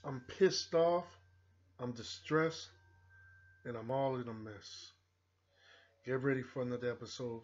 I'm pissed off, I'm distressed, and I'm all in a mess. Get ready for another episode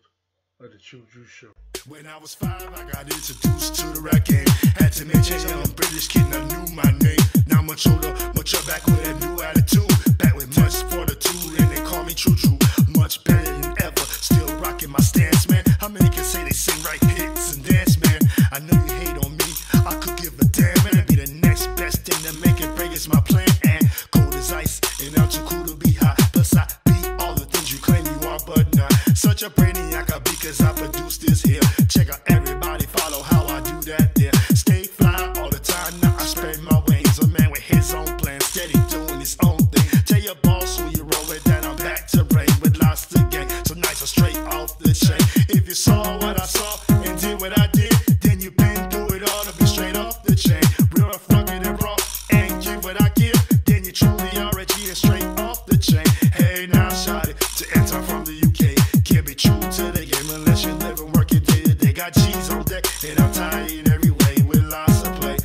of the Tru-Dru Show. When I was 5, I got introduced to the rap game. Had to make change, young British kid, I knew my name. Now much older, mature, back with a new attitude. Back with much fortitude, and they call me Tru-Dru. Much better than ever, still rocking my stance, man. How many can say they sing right hits and dance, man? I know you hate on me, I could give a damn, man. I'd be the next best thing to make it break is my plan. And cold as ice, and I'm too cool to be hot. Plus I be all the things you claim you are, but not. Such a brainiac I be, cause I produce this here. Check out everybody, follow how I do that there. Stay fly all the time, now I spread my wings. A man with his own plan, steady doing his own thing. Tell your boss who you roll with, that I'm back to rain with lots to gain. So nice and straight off the chain. If you saw what I saw and did what I did, then you been through it all to be straight off the chain. Real rough, rugged and raw, and give what I give, then you truly are a G and straight off the chain. Hey now shout it to enter from the UK. Can't be true to the game unless you live and work it day to day. Got G's on deck and I'm tired in every way with lots of play.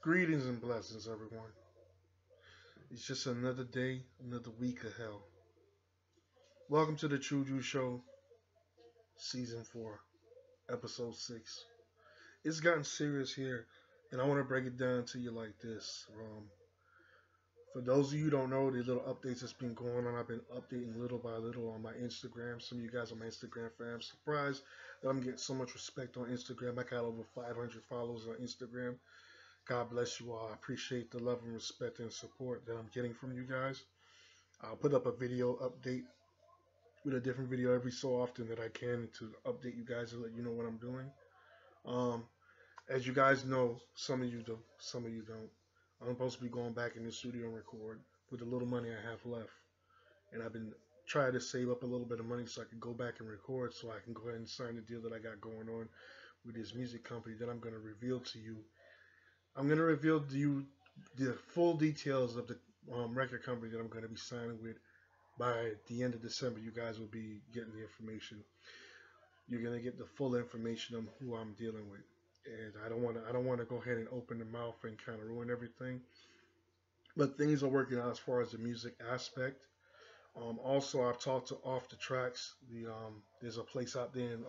Greetings and blessings, everyone. It's just another day, another week of hell. Welcome to the Tru-Dru Show, Season 4, Episode 6. It's gotten serious here, and I want to break it down to you like this. For those of you who don't know, the little updates that's been going on, I've been updating little by little on my Instagram. Some of you guys are my Instagram fans. I'm surprised that I'm getting so much respect on Instagram. I got over 500 followers on Instagram. God bless you all. I appreciate the love and respect and support that I'm getting from you guys. I'll put up a video update with a different video every so often that I can to update you guys and let you know what I'm doing. As you guys know, some of you do, some of you don't. I'm supposed to be going back in the studio and record with the little money I have left. And I've been trying to save up a little bit of money so I can go back and record, so I can go ahead and sign the deal that I got going on with this music company that I'm going to reveal to you. I'm going to reveal to you the full details of the record company that I'm going to be signing with by the end of December. You guys will be getting the information. You're going to get the full information on who I'm dealing with. And I don't want to go ahead and open the mouth and kind of ruin everything. But things are working out as far as the music aspect. Also, I've talked to Off the Tracks. There's a place out there in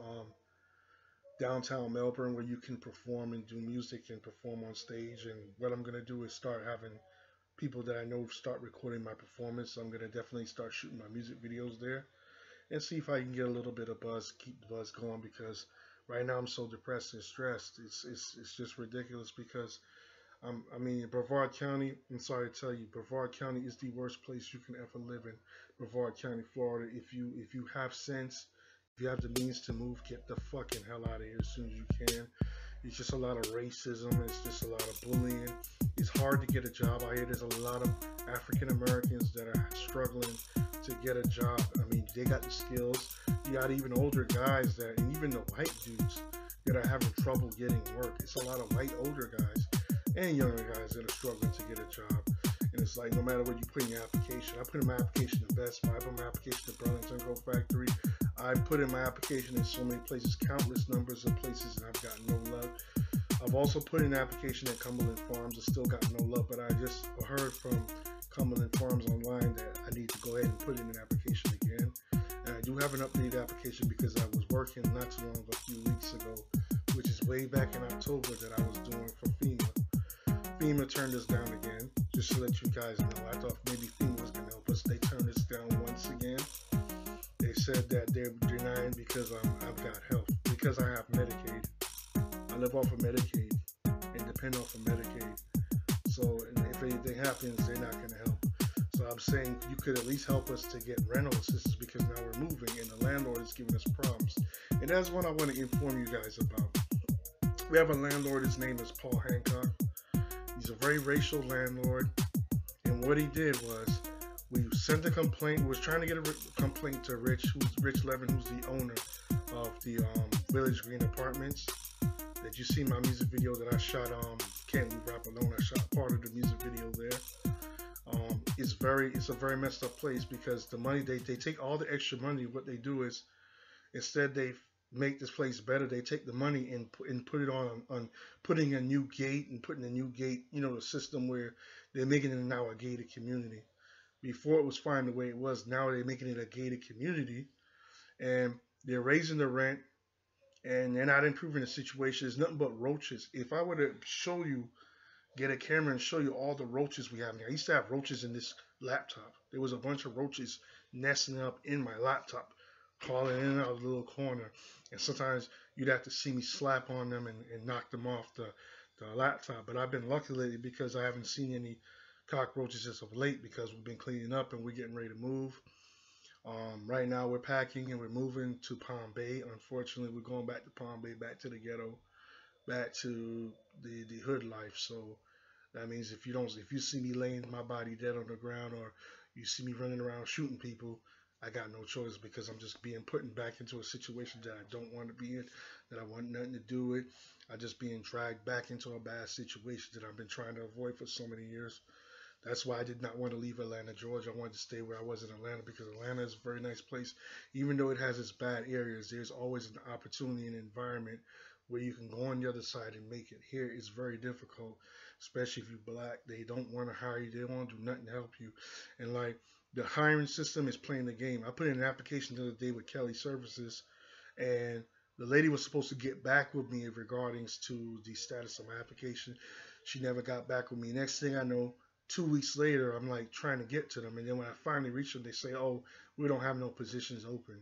downtown Melbourne where you can perform and do music and perform on stage. And what I'm going to do is start having people that I know start recording my performance. So I'm going to definitely start shooting my music videos there and see if I can get a little bit of buzz, keep the buzz going, because right now I'm so depressed and stressed. It's just ridiculous because I mean, Brevard County, I'm sorry to tell you, Brevard County is the worst place you can ever live in. Brevard County, Florida. If you have sense, if you have the means to move, get the fucking hell out of here as soon as you can. It's just a lot of racism. It's just a lot of bullying. It's hard to get a job out here. There's a lot of African Americans that are struggling to get a job. I mean, they got the skills. You got even older guys that, and even the white dudes that are having trouble getting work. It's a lot of white older guys and younger guys that are struggling to get a job. And it's like, no matter what you put in your application, I put in my application in Best Buy, I put my application in Burlington Go Factory, I put in my application in so many places, countless numbers of places, and I've gotten no luck. I've also put in an application at Cumberland Farms, I still got no luck, but I just heard from Cumberland Farms online that I need to go ahead and put in an application again. And I do have an updated application because I was working not too long, a few weeks ago, which is way back in October, that I was doing for FEMA. FEMA turned us down again, just to let you guys know. I thought maybe FEMA was going to help us. They turned us down once again. They said that they're denying because I've got health, because I have Medicaid. I live off of Medicaid and depend off of Medicaid. So if anything happens, they're not going to help. So I'm saying you could at least help us to get rental assistance because now we're moving and the landlord is giving us problems. And that's what I want to inform you guys about. We have a landlord, his name is Paul Hancock. He's a very racial landlord. And what he did was, we sent a complaint. We was trying to get a complaint to Rich Levin, who's the owner of the Village Green Apartments. That you see my music video that I shot Can't Leave Rap Alone. I shot part of the music video there. It's a very messed up place because the money they take all the extra money. What they do is, instead they make this place better. They take the money and put it on putting a new gate and putting a new gate, you know, the system where they're making it now a gated community. Before it was fine the way it was. Now they're making it a gated community, and they're raising the rent, and they're not improving the situation. There's nothing but roaches. If I were to show you, get a camera and show you all the roaches we have here. I used to have roaches in this laptop. There was a bunch of roaches nesting up in my laptop, crawling in and out of the little corner. And sometimes you'd have to see me slap on them and knock them off the laptop. But I've been lucky lately because I haven't seen any cockroaches as of late because we've been cleaning up and we're getting ready to move. Right now we're packing and we're moving to Palm Bay. Unfortunately, we're going back to Palm Bay, back to the ghetto, back to the hood life. So that means if you see me laying my body dead on the ground, or you see me running around shooting people, I got no choice because I'm just being put back into a situation that I don't want to be in, that I want nothing to do with. I'm just being dragged back into a bad situation that I've been trying to avoid for so many years. That's why I did not want to leave Atlanta, Georgia. I wanted to stay where I was in Atlanta because Atlanta is a very nice place. Even though it has its bad areas, there's always an opportunity and environment where you can go on the other side and make it. Here it's very difficult, especially if you're black. They don't want to hire you. They don't want to do nothing to help you. And like, the hiring system is playing the game. I put in an application the other day with Kelly Services, and the lady was supposed to get back with me regarding to the status of my application. She never got back with me. Next thing I know, 2 weeks later, I'm like trying to get to them, and then when I finally reach them, they say, "Oh, we don't have no positions open."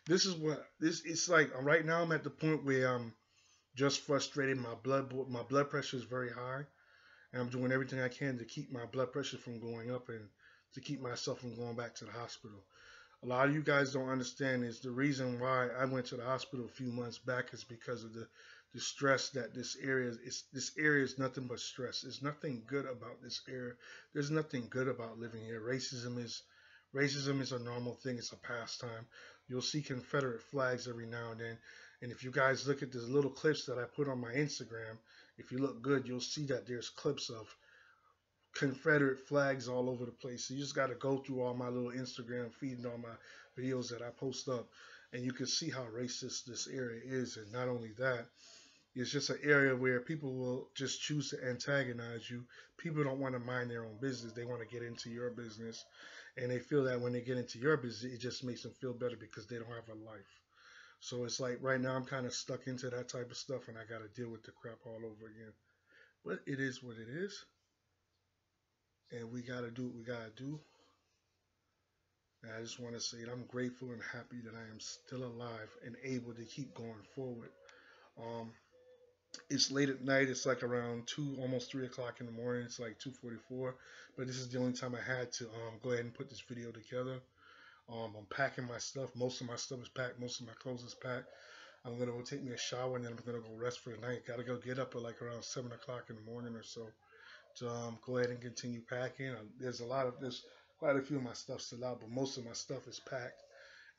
It's like right now I'm at the point where I'm just frustrated. My blood pressure is very high, and I'm doing everything I can to keep my blood pressure from going up and to keep myself from going back to the hospital. A lot of you guys don't understand is the reason why I went to the hospital a few months back is because of the stress that this area is. This area is nothing but stress. There's nothing good about this area. There's nothing good about living here. Racism is a normal thing. It's a pastime. You'll see Confederate flags every now and then. And if you guys look at the little clips that I put on my Instagram, if you look good, you'll see that there's clips of Confederate flags all over the place. So you just got to go through all my little Instagram feed and all my videos that I post up, and you can see how racist this area is. And not only that, it's just an area where people will just choose to antagonize you. People don't want to mind their own business. They want to get into your business, and they feel that when they get into your business, it just makes them feel better because they don't have a life. So it's like right now I'm kind of stuck into that type of stuff, and I got to deal with the crap all over again. But it is what it is. And we got to do what we got to do. And I just want to say that I'm grateful and happy that I am still alive and able to keep going forward. It's late at night. It's like around almost 3 o'clock in the morning. It's like 2:44. But this is the only time I had to go ahead and put this video together. I'm packing my stuff. Most of my stuff is packed. Most of my clothes is packed. I'm going to go take me a shower, and then I'm going to go rest for the night. Got to go get up at like around 7 o'clock in the morning or so. To go ahead and continue packing. There's quite a few of my stuff still out, but most of my stuff is packed.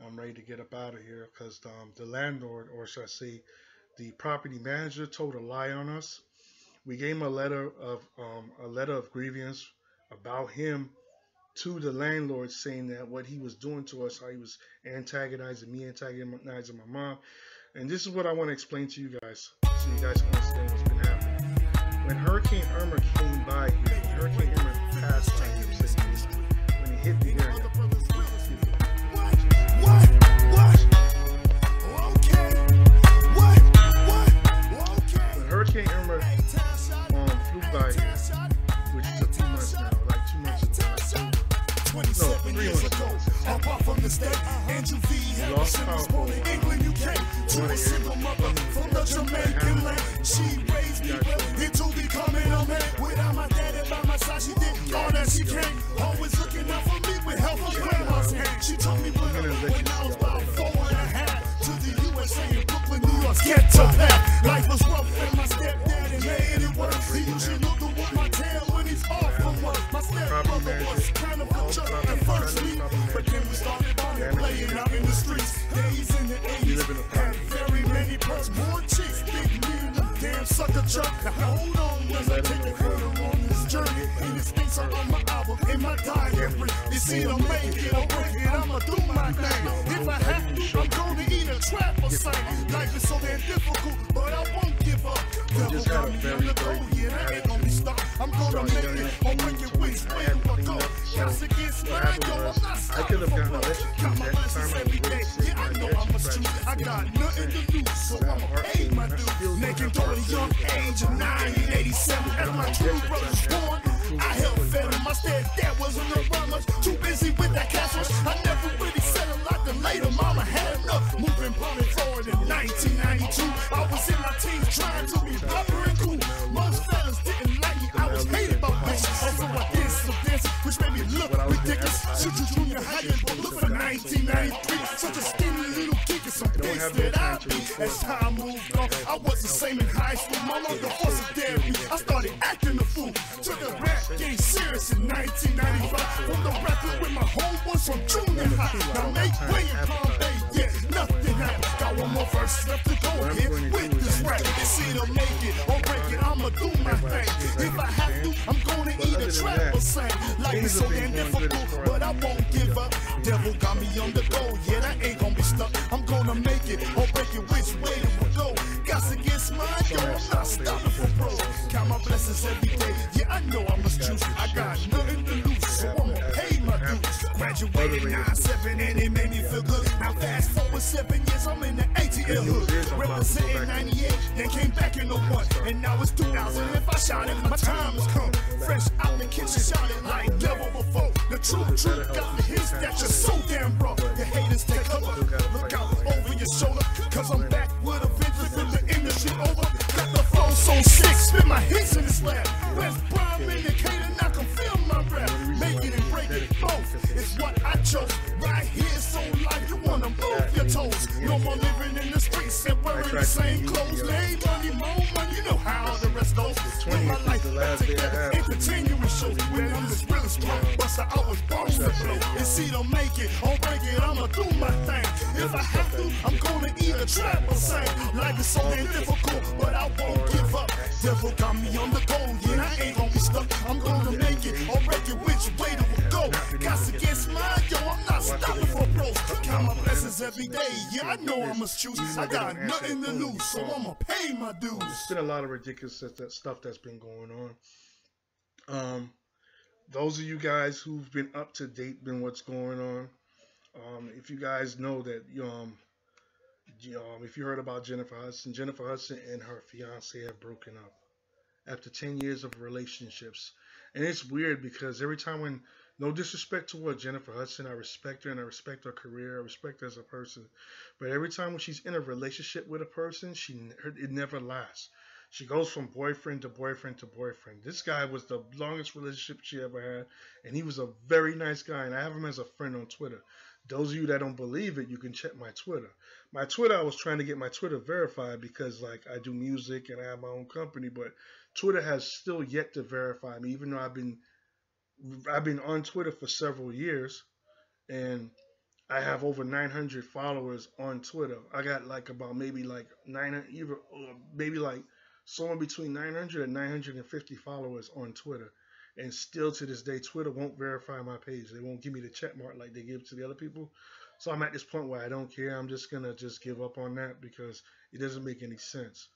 I'm ready to get up out of here because the landlord, or should I say, the property manager, told a lie on us. We gave him a letter of grievance about him to the landlord, saying that what he was doing to us, how he was antagonizing me, antagonizing my mom. And this is what I want to explain to you guys, so you guys can understand what's been happening. When Hurricane Irma came by here, Hurricane Irma passed by here, when it hit the area. When Hurricane Irma flew by here, which is a few months now, like 2 months ago, no, 3 months ago. We lost power in England, UK, to a single mother from the Jamaican land. She raised me well into becoming a man. Without my daddy by my side, she did all that she can. Always looking out for me with help from grandma's hand. She told me when I was about 4.5 to the USA in Brooklyn, New York. Get to that. Life was rough and my stepdaddy made it worse. He usually looked over my tail when he's off from work. My stepbrother was kind of a jerk at first week, but then we started on it playing out in the streets. Days in the 80s had very many perks, more chicks, big men, damn sucker truck. Now hold on, when I take the corner on this journey. In this thing, so on my album, in my diary. It's either make it or break it, I'ma do my thing. If I have to, I'm gonna eat a trap or something. Life is so damn difficult, but I won't give up. Devil got me on the go, yeah, I ain't gonna be stuck. I'm gonna make it or break it, which way do I go? Guys against mine, yo, I'm not stopping for bro. Got my blessings every day, yeah, I know I must choose. I got nothing to lose, so I'ma pay my dues. Naked at a young age of 1987, as my twin brothers born, I helped fed him. My stepdad wasn't around much, too busy with that cash rush. I never really said a lot to later. Mama had enough, moving probably forward in 1992. I was in my teens trying to be proper and cool. Most fellas didn't like me, I was hated by bitches. Also I did some dancing, which made me look ridiculous. Shoot you junior high, but look for 1993. Such a skinny little kid and some things that I be. As time moved on, I was the same in high school. My mother was a dairy. I started acting a fool. Took the rap game serious in 1995. From the record with my homeboys from junior high. Now make way in Palm Bay, yeah, nothing happened. Got one more verse left to go here with this rap. It's either make it or break it, I'ma do my thing. If I have to, I'm gonna eat a trap or sing. Life is so damn difficult, but I won't give up. Devil got me on the go, yeah, I ain't gonna be stuck. I'm gonna make it or break it, which way it will go. God's against mine, yo, I'm not stopping for bro. Count my blessings every day, yeah, I know I must choose. I got nothing to lose, so I'ma pay my dues. Graduated 9-7 and it made me feel good. Now fast forward 7 years, I'm in the ATL hood. Representing 98, then came back in 01. And now it's 2000, if I shout it, my time has come. Fresh out the kitchen, shouting like never before. The Tru-Dru got the hits that you're so damn raw. Your haters take cover, look out over your shoulder. Cause I'm back with a vengeance in the industry over. Got the flow so sick, spin my hits in this lab. West Prime indicator, now can feel my rap. Make it and break it, both is what I chose. Right here, so life, you wanna move your toes. No more living in the streets and wearing the same clothes. Lay money, more money, you know how the rest goes. Live my life back together and continue to show. When I'm just really strong, but I was born to blow. It's either make it or break it, I'ma do my thing. If I have to, I'm gonna eat a trap or sing. Life is so damn difficult, but I won't give up. Devil got me on the go, yeah, I ain't gonna be stuck. I'm gonna make it or break it, which way do we go? God's against mine, yo, I'm not stopping for bros. Count my blessings every day, yeah, I know I must choose. I got nothing to lose, so I'ma pay my dues. There's been a lot of ridiculous stuff that's been going on. Those of you guys who've been up to date in what's going on, if you guys know that, if you heard about Jennifer Hudson and her fiance have broken up after 10 years of relationships. And it's weird because every time when, no disrespect toward Jennifer Hudson, I respect her and I respect her career, I respect her as a person. But every time when she's in a relationship with a person, it never lasts. She goes from boyfriend to boyfriend to boyfriend. This guy was the longest relationship she ever had, and he was a very nice guy, and I have him as a friend on Twitter. Those of you that don't believe it, you can check my Twitter. My Twitter, I was trying to get my Twitter verified because, like, I do music and I have my own company, but Twitter has still yet to verify me, even though I've been on Twitter for several years, and I have over 900 followers on Twitter. I got like about maybe like 900, maybe like somewhere between 900 and 950 followers on Twitter. And still to this day, Twitter won't verify my page. They won't give me the check mark like they give to the other people. So I'm at this point where I don't care. I'm just going to just give up on that because it doesn't make any sense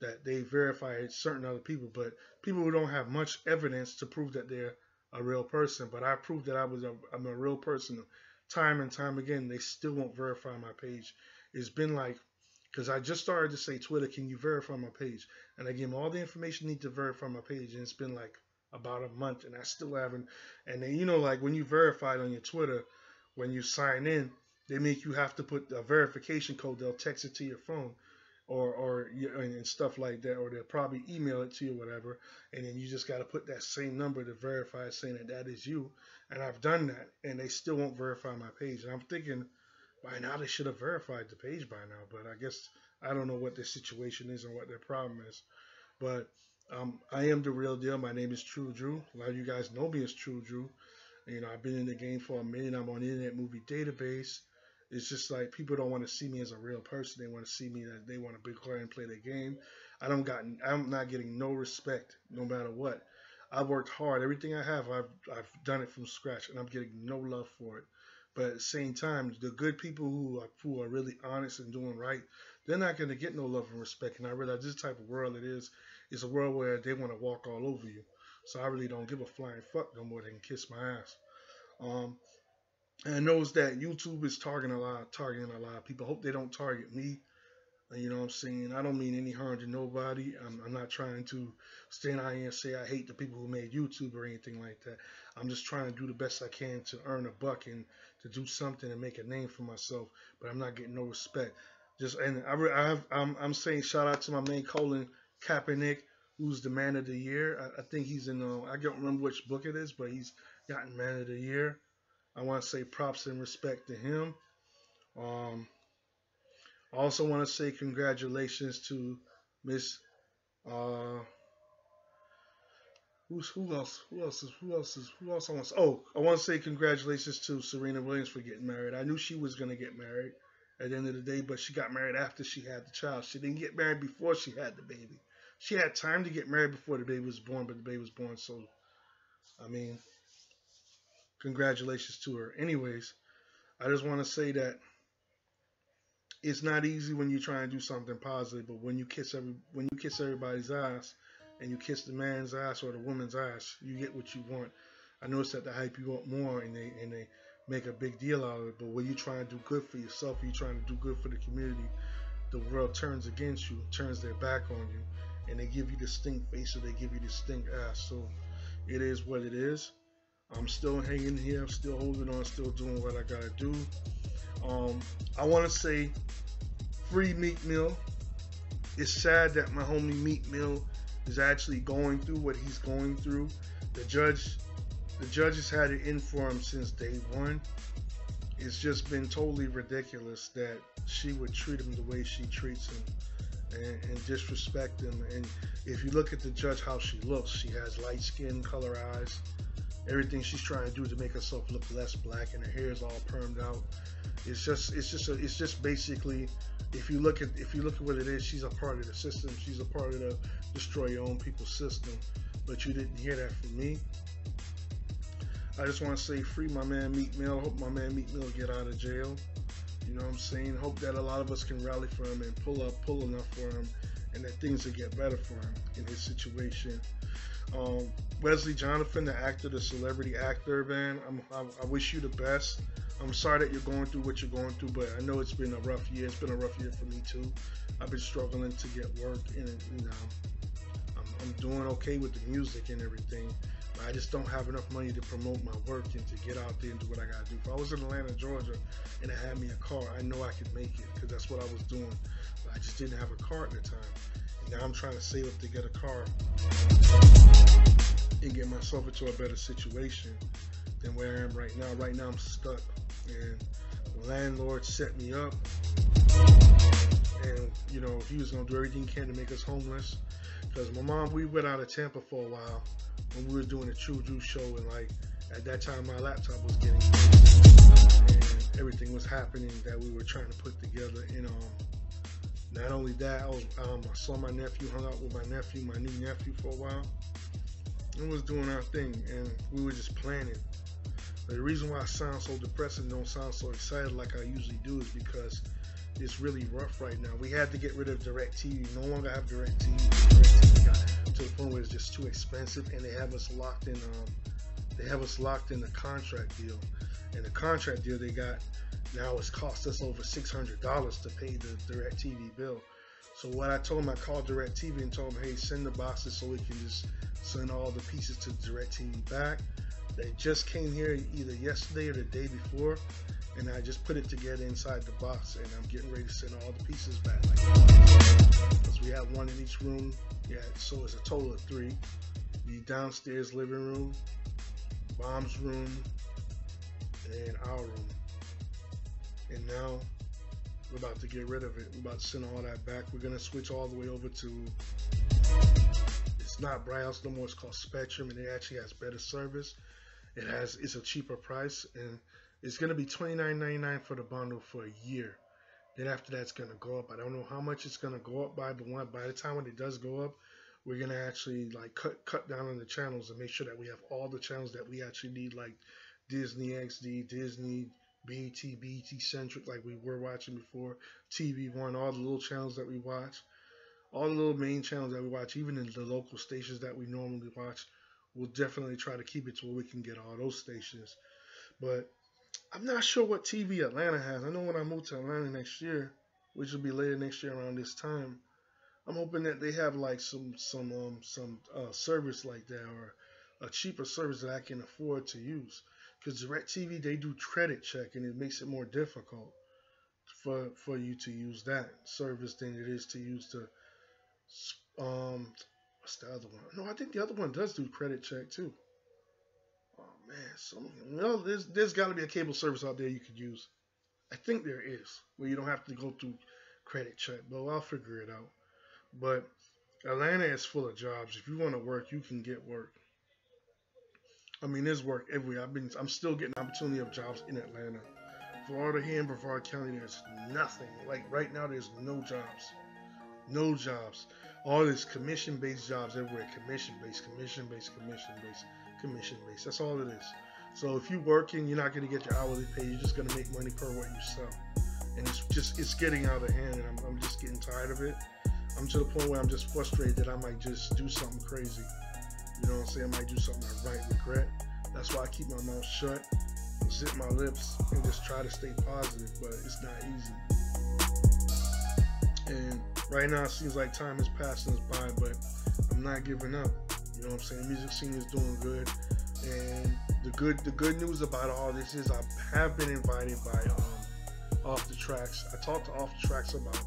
that they verify certain other people. But people who don't have much evidence to prove that they're a real person. But I proved that I'm a real person time and time again. They still won't verify my page. It's been like, because I just started to say, Twitter, can you verify my page? And I gave them all the information I need to verify my page. And it's been like about a month and I still haven't. And then, like when you verify it on your Twitter, when you sign in, they make you have to put a verification code. They'll text it to your phone and stuff like that, or they'll probably email it to you, whatever. And then you just got to put that same number to verify it, saying that is you. And I've done that, and they still won't verify my page. And I'm thinking, by now they should have verified the page by now. But I guess I don't know what their situation is and what their problem is. But I am the real deal. My name is Tru-Dru. A lot of you guys know me as Tru-Dru. I've been in the game for a minute. I'm on the Internet Movie Database. It's just like people don't want to see me as a real person. They want to see me that they want to be quiet and play their game. I'm not getting no respect no matter what. I've worked hard. Everything I have, I've done it from scratch, and I'm getting no love for it. But at the same time, the good people who are really honest and doing right, they're not going to get no love and respect. And I realize this type of world it is a world where they want to walk all over you. So I really don't give a flying fuck no more than kiss my ass. Um, and I knows that YouTube is targeting a lot of people. I hope they don't target me. You know what I'm saying? I don't mean any harm to nobody. I'm not trying to stand out here and say I hate the people who made YouTube or anything like that. I'm just trying to do the best I can to earn a buck and to do something and make a name for myself. But I'm not getting no respect. Just and I'm saying shout out to my man Colin Kaepernick, who's the man of the year. I think he's in. I don't remember which book it is, but he's gotten man of the year. I want to say props and respect to him. Um, I also want to say congratulations to Miss. Uh, who else? I want to. Oh, I want to say congratulations to Serena Williams for getting married. I knew she was gonna get married at the end of the day, but she got married after she had the child. She didn't get married before she had the baby. She had time to get married before the baby was born, but the baby was born. So, I mean, congratulations to her. Anyways, I just want to say that it's not easy when you try and do something positive, but when you kiss everybody's ass and you kiss the man's ass or the woman's ass, you get what you want. I notice that they hype you up more and they make a big deal out of it. But when you try and do good for yourself, you trying to do good for the community, the world turns against you, turns their back on you, and they give you the stink face or they give you the stink ass. So it is what it is. I'm still hanging here, I'm still holding on, still doing what I gotta do. I want to say free Meat Mill. It's sad that my homie Meat Mill is actually going through what he's going through. The judges had it in for him since day one. It's just been totally ridiculous that she would treat him the way she treats him and disrespect him. And if you look at the judge, how she looks, she has light skin, color eyes. Everything she's trying to do to make herself look less black, and her hair is all permed out. It's just basically, if you look at what it is, she's a part of the system. She's a part of the destroy your own people system. But you didn't hear that from me. I just want to say free my man Meat Mill. Hope my man Meat Mill get out of jail. You know what I'm saying? Hope that a lot of us can rally for him and pull enough for him, and that things will get better for him in his situation. Wesley Jonathan, the actor, the celebrity actor, man, I wish you the best. I'm sorry that you're going through what you're going through, but I know it's been a rough year. It's been a rough year for me too. I've been struggling to get work, and you know, I'm doing okay with the music and everything. But I just don't have enough money to promote my work and to get out there and do what I gotta do. If I was in Atlanta, Georgia, and I had me a car, I know I could make it because that's what I was doing. But I just didn't have a car at the time. And now I'm trying to save up to get a car and get myself into a better situation than where I am right now. Right now I'm stuck, and the landlord set me up, and you know he was gonna do everything he can to make us homeless. Because my mom, we went out of Tampa for a while when we were doing the Tru-Dru show, and like at that time my laptop was getting crazy, and everything was happening that we were trying to put together. And not only that, I saw my nephew, hung out with my nephew, my new nephew for a while, and was doing our thing, and we were just planning. But the reason why I sound so depressed and don't sound so excited like I usually do is because it's really rough right now. We had to get rid of DirecTV. No longer have DirecTV. DirecTV got to the point where it's just too expensive, and they have us locked in. They have us locked in the contract deal, and the contract deal they got now it's cost us over $600 to pay the DirecTV bill. So what I told them, I called DirecTV and told them, hey, send the boxes so we can just send all the pieces to DirecTV back. They just came here either yesterday or the day before, and I just put it together inside the box, and I'm getting ready to send all the pieces back. Because we have one in each room. Yeah, so it's a total of 3. The downstairs living room, mom's room, and our room. And now we're about to get rid of it. We're about to send all that back. We're gonna switch all the way over to, it's not Brighthouse no more, it's called Spectrum, and it actually has better service. It's a cheaper price, and it's gonna be $29.99 for the bundle for a year. Then after that, it's gonna go up. I don't know how much it's gonna go up by, but by the time when it does go up, We're gonna actually like cut down on the channels and make sure that we have all the channels that we actually need, like Disney XD, Disney, BT, BT Centric, like we were watching before, TV One, all the little channels that we watch, all the little main channels that we watch, even in the local stations that we normally watch. We'll definitely try to keep it to where we can get all those stations. But I'm not sure what TV Atlanta has. I know when I move to Atlanta next year, which will be later next year around this time, I'm hoping that they have like some service like that, or a cheaper service that I can afford to use. Because DirecTV, they do credit check, and it makes it more difficult for you to use that service than it is to use the what's the other one? No, I think the other one does do credit check too. Oh man, there's got to be a cable service out there you could use. I think there is, where you don't have to go through credit check, but I'll figure it out. But Atlanta is full of jobs. If you want to work, you can get work. I mean, there's work everywhere. I'm still getting opportunity of jobs in Atlanta. Florida here in Brevard County, there's nothing. Like right now, there's no jobs. No jobs. All this commission-based jobs everywhere. Commission-based, commission-based, commission-based, commission-based. That's all it is. So if you're working, you're not going to get your hourly pay. You're just going to make money per what you sell. And it's getting out of hand, and I'm just getting tired of it. I'm to the point where I'm just frustrated that I might just do something crazy. You know what I'm saying? I might do something I might regret. That's why I keep my mouth shut, zip my lips, and just try to stay positive. But it's not easy. And right now it seems like time is passing us by, but I'm not giving up. You know what I'm saying? The music scene is doing good. And the good news about all this is I have been invited by Off the Tracks. I talked to Off the Tracks about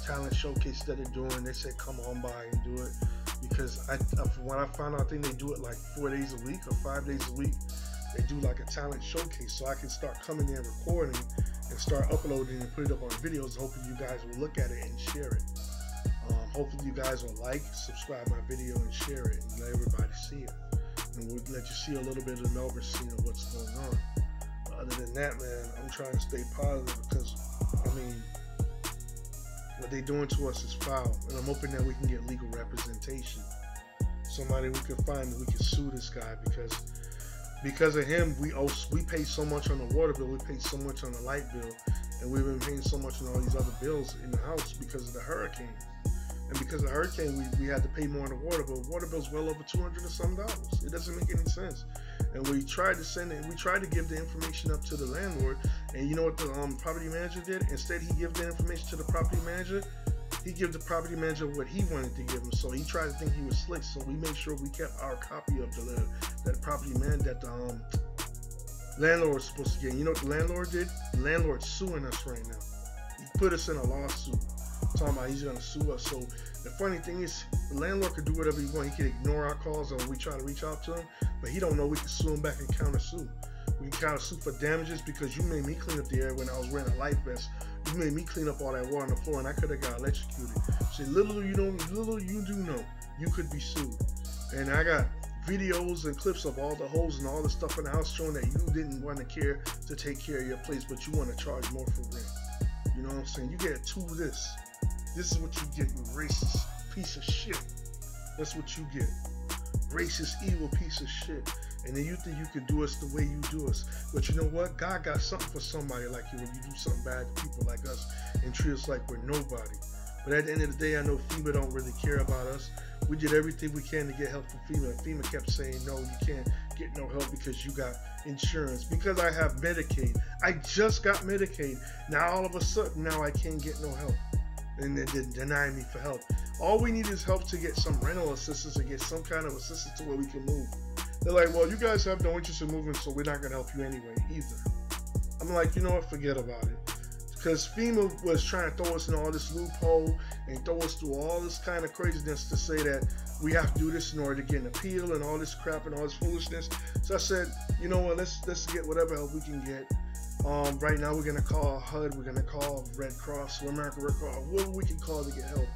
talent showcase that they're doing. They said come on by and do it, because from what I found out, I think they do it like 4 days a week or 5 days a week. They do like a talent showcase, so I can start coming in and recording and start uploading and put it up on videos. Hopefully you guys will look at it and share it. Hopefully you guys will like, subscribe my video, and share it, and let everybody see it. And we'll let you see a little bit of the Melbourne scene of what's going on. But other than that, man, I'm trying to stay positive, because I mean, what they're doing to us is foul, and I'm hoping that we can get legal representation. Somebody we can find that we can sue this guy, because of him, we pay so much on the water bill, we pay so much on the light bill, and we've been paying so much on all these other bills in the house because of the hurricane. And because of the hurricane, we had to pay more on the water bill. Water bill's well over $200 and some. It doesn't make any sense. And we tried to send it. We tried to give the information up to the landlord. And you know what the property manager did? Instead, he gave the information to the property manager. He gave the property manager what he wanted to give him. So he tried to think he was slick. So we made sure we kept our copy of that property man that the landlord was supposed to get. And you know what the landlord did? The landlord's suing us right now. He put us in a lawsuit, talking about he's gonna sue us. So the funny thing is, the landlord could do whatever he wants. He could ignore our calls when we try to reach out to him, but he don't know we can sue him back and counter sue. We can counter sue for damages because you made me clean up the air when I was wearing a life vest. You made me clean up all that water on the floor, and I could have got electrocuted. So little you do know, you could be sued. And I got videos and clips of all the holes and all the stuff in the house showing that you didn't want to care to take care of your place, but you want to charge more for rent. You know what I'm saying? You get to this. This is what you get, you racist piece of shit. That's what you get. Racist, evil piece of shit. And then you think you can do us the way you do us. But you know what? God got something for somebody like you when you do something bad to people like us and treat us like we're nobody. But at the end of the day, I know FEMA don't really care about us. We did everything we can to get help from FEMA. FEMA kept saying, no, you can't get no help because you got insurance. Because I have Medicaid. I just got Medicaid. Now all of a sudden, now I can't get no help. And they deny me for help. All we need is help to get some rental assistance or get some kind of assistance to where we can move. They're like, well, you guys have no interest in moving, so we're not going to help you anyway either. I'm like, you know what, forget about it. Because FEMA was trying to throw us in all this loophole and throw us through all this kind of craziness to say that we have to do this in order to get an appeal and all this crap and all this foolishness. So I said, you know what, let's get whatever help we can get. Right now we're gonna call HUD, we're gonna call Red Cross, American Red Cross, whatever we can call to get help,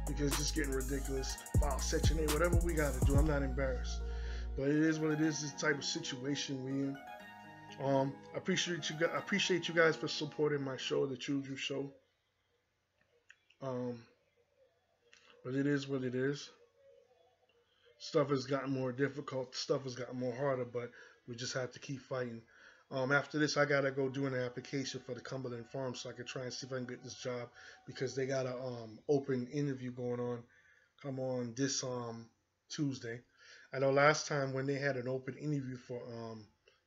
because it's just getting ridiculous. File Section 8, whatever we gotta do. I'm not embarrassed, but it is what it is. This type of situation we in. I appreciate you guys for supporting my show, the Tru-Dru Show. But it is what it is. Stuff has gotten more difficult. Stuff has gotten more harder, but we just have to keep fighting. After this, I gotta go do an application for the Cumberland Farm so I can try and see if I can get this job because they got a open interview going on. Come on this Tuesday. I know last time when they had an open interview for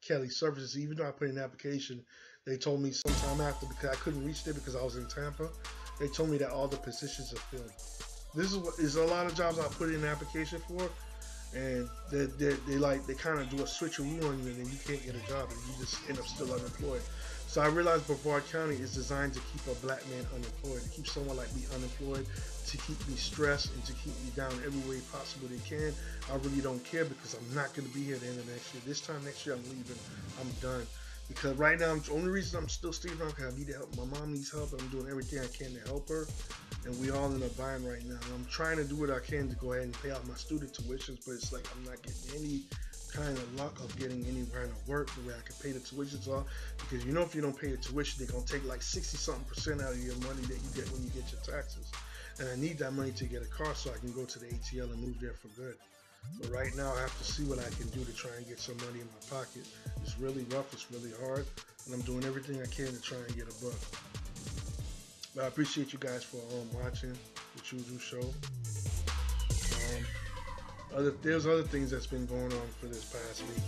Kelly Services, even though I put in an application, they told me sometime after because I couldn't reach there because I was in Tampa. They told me that all the positions are filled. This is a lot of jobs I put in an application for, and they kind of do a switcheroo on you, and then you can't get a job, and you just end up still unemployed. So I realized Brevard County is designed to keep a black man unemployed, to keep someone like me unemployed, to keep me stressed, and to keep me down every way possible they can. I really don't care because I'm not going to be here at the end of next year. This time next year I'm leaving. I'm done. Because right now, the only reason I'm still staying around because I need help. My mom needs help, and I'm doing everything I can to help her. And we all in a bind right now. And I'm trying to do what I can to go ahead and pay out my student tuitions, but it's like I'm not getting any kind of luck of getting any kind of work the way I can pay the tuitions off. Because you know if you don't pay the tuition, they're going to take like 60-something% out of your money that you get when you get your taxes. And I need that money to get a car so I can go to the ATL and move there for good. But right now I have to see what I can do to try and get some money in my pocket. It's really rough, it's really hard, and I'm doing everything I can to try and get a buck. But I appreciate you guys for watching the Tru-Dru show. There's other things that's been going on for this past week.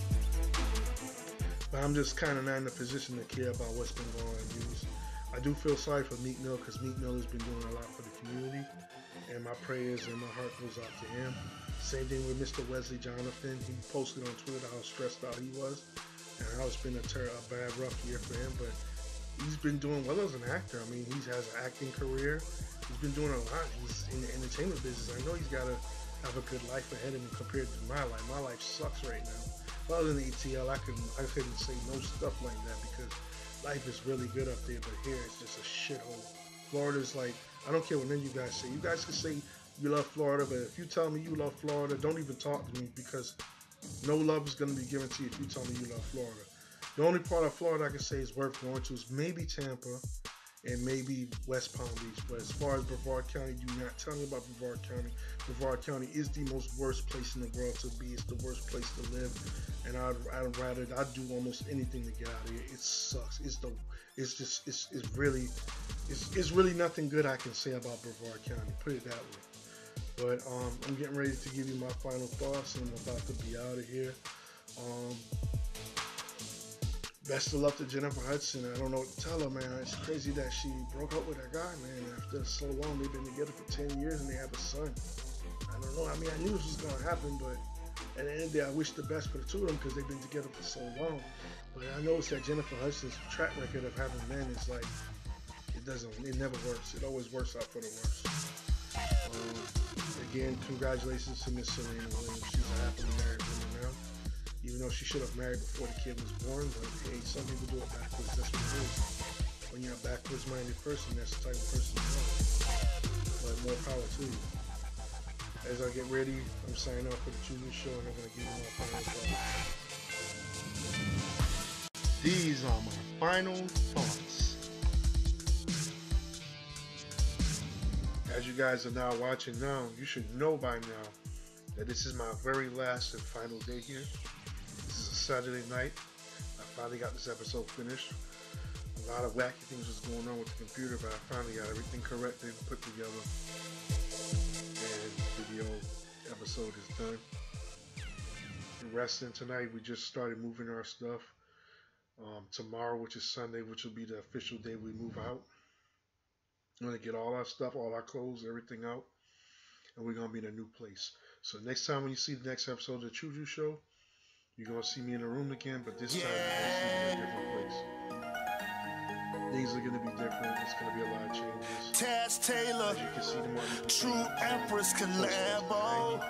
But I'm just kind of not in a position to care about what's been going on in the news. I do feel sorry for Meek Mill because Meek Mill has been doing a lot for the community. And my prayers and my heart goes out to him. Same thing with Mr. Wesley Jonathan. He posted on Twitter how stressed out he was and how it's been a bad, rough year for him. But he's been doing well as an actor. I mean, he has an acting career. He's been doing a lot. He's in the entertainment business. I know he's got to have a good life ahead of him compared to my life. My life sucks right now. If I was in the ATL, I couldn't say no stuff like that because life is really good up there. But here, it's just a shithole. Florida's like, I don't care what none of you guys say. You guys can say you love Florida, but if you tell me you love Florida, don't even talk to me because no love is going to be given to you if you tell me you love Florida. The only part of Florida I can say is worth going to is maybe Tampa and maybe West Palm Beach. But as far as Brevard County, do not tell me about Brevard County. Brevard County is the most worst place in the world to be. It's the worst place to live, and I'd do almost anything to get out of here. It sucks. It's really nothing good I can say about Brevard County. Put it that way. But I'm getting ready to give you my final thoughts, and I'm about to be out of here. Best of luck to Jennifer Hudson. I don't know what to tell her, man. It's crazy that she broke up with that guy, man. After so long, they've been together for 10 years and they have a son. I don't know. I mean, I knew this was going to happen, but at the end of the day, I wish the best for the two of them because they've been together for so long. But I noticed that Jennifer Hudson's track record of having men is like, it never works. It always works out for the worst. Again, congratulations to Miss Serena Williams. She's a happily married woman now. Even though she should have married before the kid was born, but hey, some people do it backwards. That's what it is. When you're a backwards-minded person, that's the type of person you are. But more power to you. As I get ready, I'm signing off for the Tru-Dru show, and I'm going to give you my final thoughts. These are my final thoughts. As you guys are now watching now, you should know by now that this is my very last and final day here. This is a Saturday night. I finally got this episode finished. A lot of wacky things was going on with the computer, but I finally got everything corrected and put together. And the video episode is done. We're resting tonight. We just started moving our stuff. Tomorrow, which is Sunday, which will be the official day we move out. I'm going to get all our stuff, all our clothes, everything out. And we're going to be in a new place. So next time when you see the next episode of the Tru-Dru show, you're going to see me in the room again, but this time you're going to see me in a different place. Things are going to be different. There's going to be a lot of changes. Taz Taylor, as you can see them on True Empress collabo,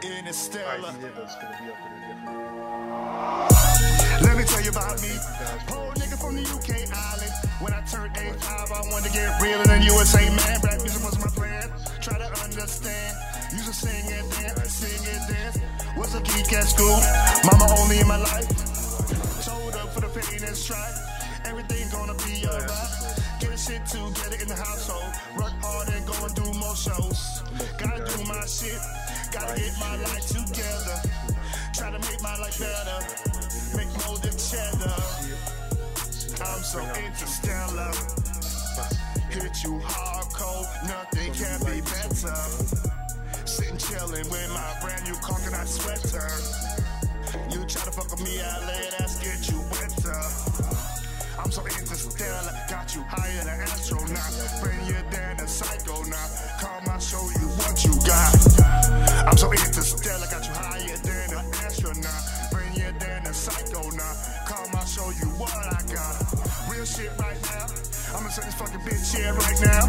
Interstellar. It's going to be up in a different way. Let me tell you about me. Whole nigga from the UK island. When I turned 85, I wanted to get real in the USA, man. Rap music was my plan. Try to understand. Used to sing and dance. Was a geek at school. Mama only in my life. Told up for the pain and strife. Everything gonna be alright. Get shit together in the household. Work hard and go and do more shows. Gotta do my shit. Gotta get my life together. Try to make my life better. Make more than cheddar. I'm so interstellar. Hit you hardcore, nothing can be better. Sitting chilling with my brand new coconut sweater. You try to fuck with me, LA, that's get you wetter. I'm so interstellar, got you higher than astronaut. Bring you down to psycho now. Come, I'll show you what you got. I'm so interstellar, got you higher than an astronaut. Bring you down to psycho now. Come, I'll show you what I got. Real shit right now. I'ma set this fucking bitch here right now.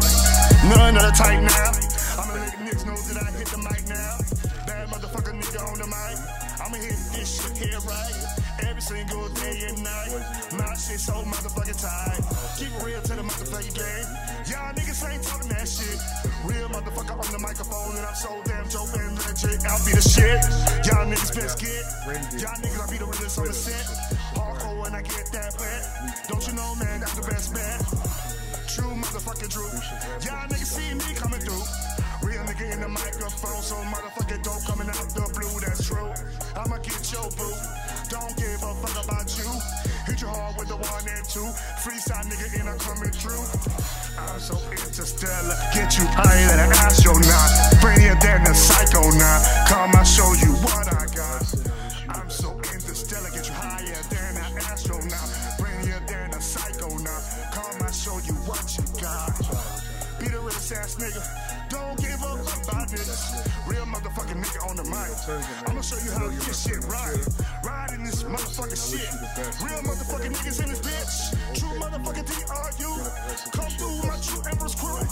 None of the tight now. I'ma let niggas know that I hit the mic now. Bad motherfucker nigga on the mic. I'ma hit this shit here right. Every single day and night. My shit so motherfucking tight. Keep it real to the motherfucking game. Y'all niggas ain't talking that shit. Real motherfucker on the microphone, and I'm so damn dope and legit. I'll be the shit. Y'all niggas best get. Y'all niggas, I'll be the realest on the set. Hardcore when I get that wet. Don't you know, man, that's the best bet. True motherfucking Drew. Y'all niggas see me coming through. Real nigga in the microphone, so motherfucking dope coming out the blue, that's true. I'ma get your boo. Don't give a fuck about you. Hit you hard with the 1 and 2. Freestyle nigga and I'm coming through. I'm so interstellar. Get you higher than an astronaut. Brainier than a psycho now. Come, I'll show you what I got. I'm so interstellar. Get you higher than an astronaut. Brainier than a psycho now. Come, I'll show you what you got. Be the realest ass nigga. Don't give a fuck about this. Real motherfucking nigga on the mic. I'ma show you how to get shit right. Riding this motherfucking shit. Real motherfucking niggas in this bitch. True motherfucking DRU. Come through my true Emperor's crew.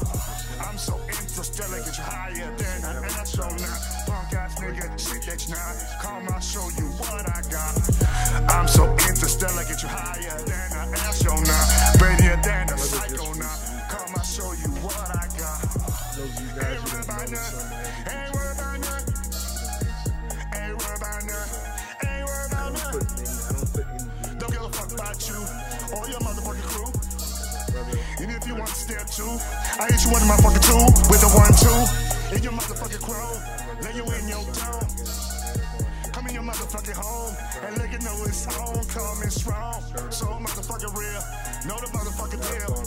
I'm so interstellar, get you higher than an astronaut. Punk ass nigga, shit that you not. Come, I'll show you what I got. I'm so interstellar, get you higher than an astronaut. Brainier than a psycho now. Come, I'll show you what I got. Ain't worried about none. Ain't worried about none. Ain't worried about none. Ain't worried about none. Don't give a fuck about you or your motherfucking crew. And if you want to step two, I hit you under my fucking two with a 1-2 in your motherfucking crow. Lay you in your dome. Come in your motherfucking home and let it know it's on, coming strong. So motherfucking real, know the motherfucking deal.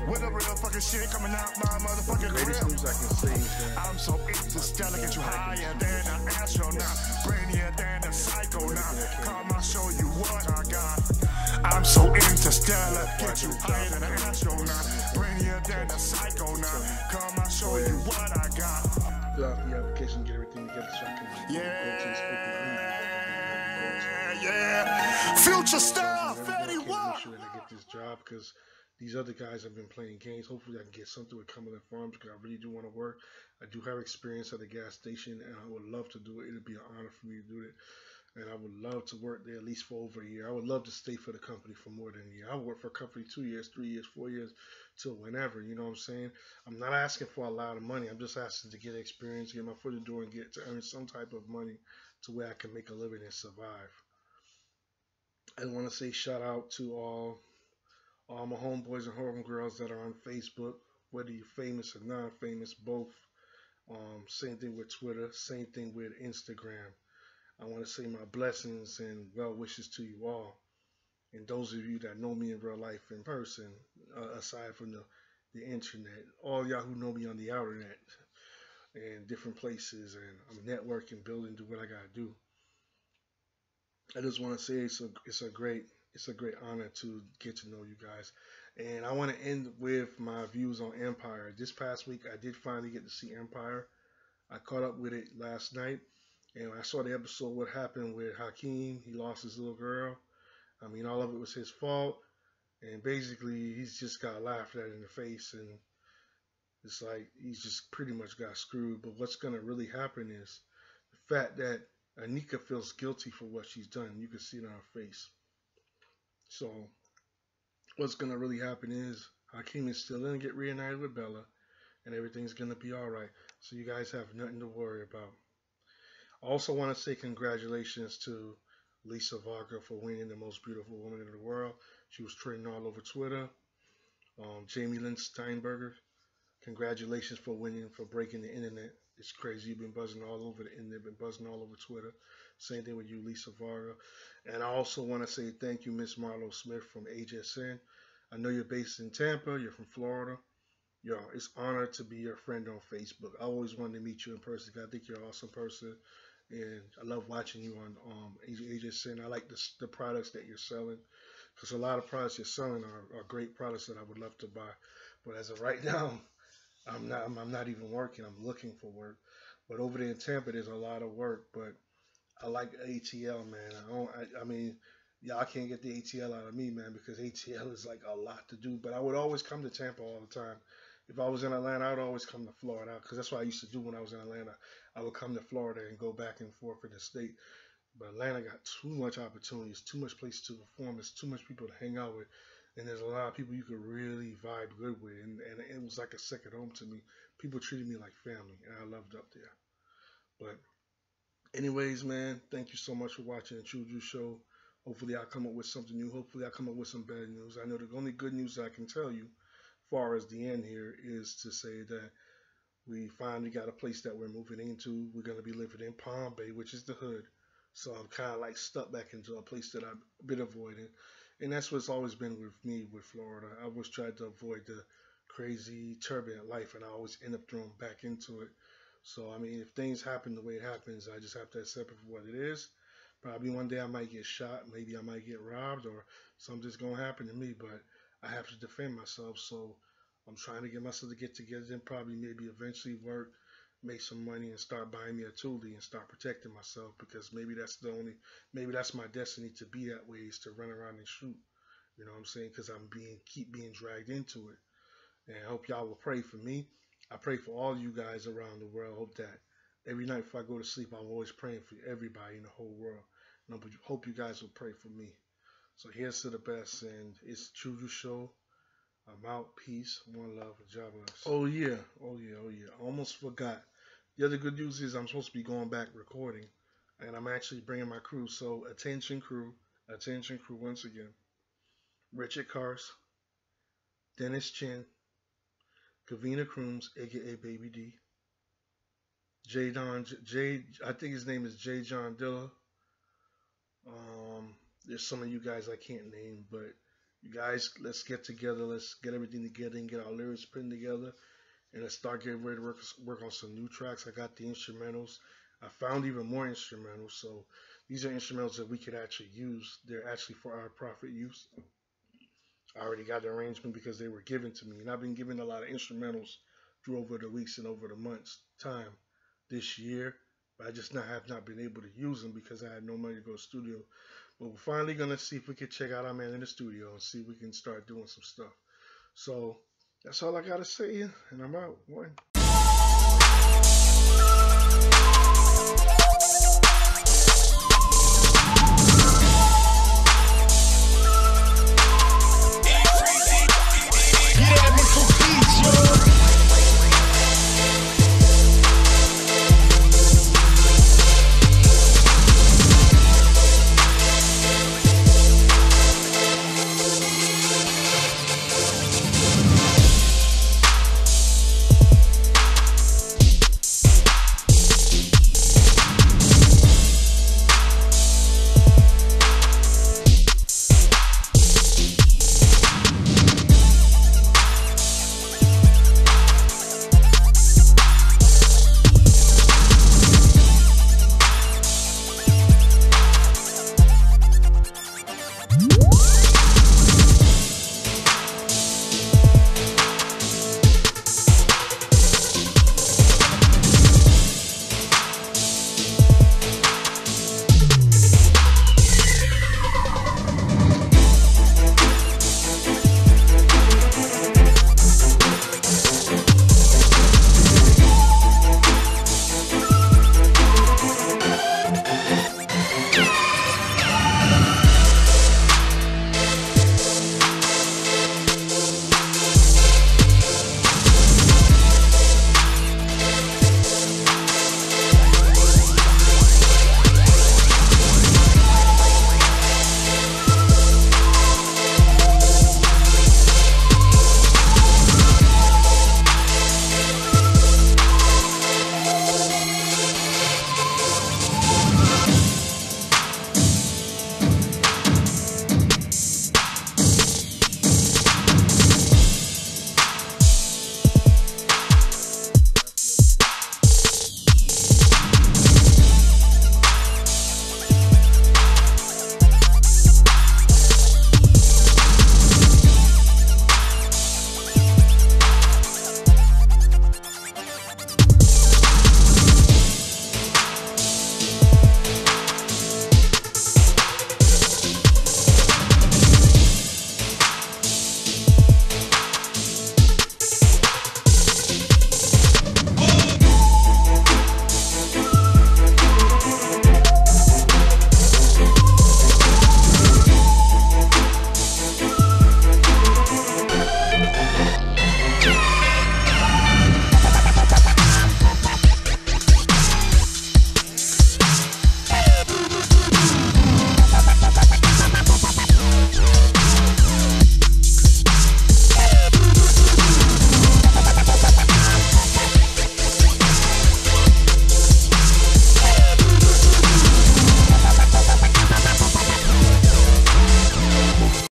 With a real fucking shit coming out my motherfucking grill. I'm so interstellar, get you higher than an astronaut. Brainier than a psycho now. Come, I'll show you what I got. I'm so interstellar, get you higher than an astronaut. Brainier than a psycho now. Come, I'll show you what I got. Fill out the application, get everything together so I can yeah. Future star, Fetty Wap. Make sure that I get this job because these other guys have been playing games. Hopefully I can get something with Cumberland Farms because I really do want to work. I do have experience at the gas station and I would love to do it. It'd be an honor for me to do it. And I would love to work there at least for over a year. I would love to stay for the company for more than a year. I would work for a company 2 years, 3 years, 4 years, till whenever. You know what I'm saying? I'm not asking for a lot of money. I'm just asking to get experience, get my foot in the door, and get to earn some type of money to where I can make a living and survive. I want to say shout out to all my homeboys and homegirls that are on Facebook, whether you're famous or non-famous, both. Same thing with Twitter, same thing with Instagram. I want to say my blessings and well wishes to you all. And those of you that know me in real life in person, aside from the internet, all y'all who know me on the outer net and different places, and I'm networking, building, do what I gotta do. I just want to say it's a great honor to get to know you guys. And I want to end with my views on Empire. This past week, I did finally get to see Empire. I caught up with it last night, and I saw the episode. What happened with Hakeem? He lost his little girl. I mean, all of it was his fault, and basically, he's just got laughed at in the face, and it's like he's just pretty much got screwed. But what's gonna really happen is the fact that Anika feels guilty for what she's done. You can see it on her face. So what's gonna really happen is Hakeem is still gonna get reunited with Bella, and everything's gonna be all right. So you guys have nothing to worry about. I also want to say congratulations to Lisa Varga for winning the most beautiful woman in the world. She was trending all over Twitter. Jamie Lynn Steinberger, congratulations for winning, for breaking the internet. It's crazy. You've been buzzing all over the internet, been buzzing all over Twitter. Same thing with you, Lisa Varga. And I also want to say thank you, Miss Marlo Smith from HSN. I know you're based in Tampa. You're from Florida. Yo, it's an honor to be your friend on Facebook. I always wanted to meet you in person. I think you're an awesome person, and I love watching you on HSN. I like the products that you're selling because a lot of products you're selling are great products that I would love to buy. But as of right now, I'm not even working. I'm looking for work. But over there in Tampa, there's a lot of work. But I like ATL, man. I mean, yeah, I can't get the ATL out of me, man, because ATL is like a lot to do. But I would always come to Tampa all the time. If I was in Atlanta, I would always come to Florida because that's what I used to do when I was in Atlanta. I would come to Florida and go back and forth for the state. But Atlanta got too much opportunities, too much place to perform. There's too much people to hang out with, and there's a lot of people you could really vibe good with. And it was like a second home to me. People treated me like family, and I loved up there. But anyways, man, thank you so much for watching the Tru-Dru show. Hopefully, I'll come up with something new. Hopefully, I'll come up with some better news. I know the only good news that I can tell you, as far as the end here, is to say that we finally got a place that we're moving into. We're going to be living in Palm Bay, which is the hood. So I'm kind of like stuck back into a place that I've been avoiding. And that's what's always been with me with Florida. I always tried to avoid the crazy, turbulent life, and I always end up thrown back into it. So, I mean, if things happen the way it happens, I just have to accept it for what it is. Probably one day I might get shot. Maybe I might get robbed or something's going to happen to me, but I have to defend myself. So I'm trying to get myself to get together and probably maybe eventually work, make some money and start buying me a Thule and start protecting myself because maybe that's my destiny to be that way is to run around and shoot. You know what I'm saying? Because keep being dragged into it. And I hope y'all will pray for me. I pray for all you guys around the world. Hope that every night before I go to sleep, I'm always praying for everybody in the whole world. And I hope you guys will pray for me. So here's to the best. And it's the Tru-Dru show. I'm out. Peace. One love. And God bless. Oh yeah. I almost forgot. The other good news is I'm supposed to be going back recording. And I'm actually bringing my crew. So attention crew once again. Richard Cars. Dennis Chin. Kavina Crooms, aka Baby D. I think his name is J. John Dilla. There's some of you guys I can't name, but you guys, let's get together. Let's get everything together and get our lyrics put together. And let's start getting ready to work on some new tracks. I got the instrumentals. I found even more instrumentals. So these are instrumentals that we could actually use. They're actually for our profit use. I already got the arrangement because they were given to me. And I've been given a lot of instrumentals through over the weeks and over the months time this year. But I just have not been able to use them because I had no money to go to the studio. But we're finally going to see if we can check out our man in the studio and see if we can start doing some stuff. So that's all I got to say. And I'm out. One.